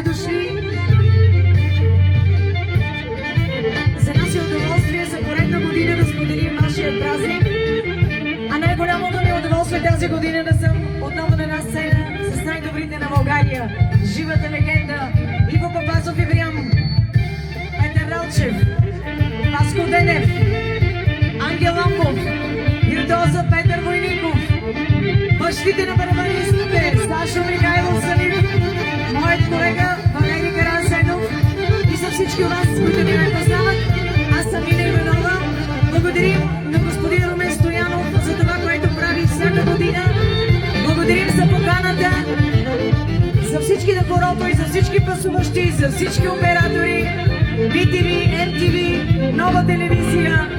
сте дошли. За нас е удоволствие за поредна година да споделим вашия празник. А най-голямото ми удоволствие тази година да съм отново на една сцена с най-добрите на България. Живата легенда Иво Папазов Ибрям, Петър Ралчев, Васко Денев, Ангел Ламбов, Виртуоза Петър Войников, бащите на барабанистите Сашо Михайлов Салив, моят колега Валери Карасенов и за всички вас, които ни ме познават. Аз съм Мина Иванова. Благодарим на господин Румен Стоянов за това, което прави всяка година. Благодарим за поканата, за всички на хорото и за всички пъсуващи, за всички оператори, BTV, MTV, Нова телевизия.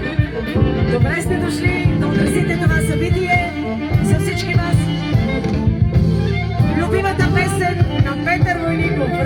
Добре сте дошли да отразите това събитие за всички вас. Любимата песен на Петър Войников.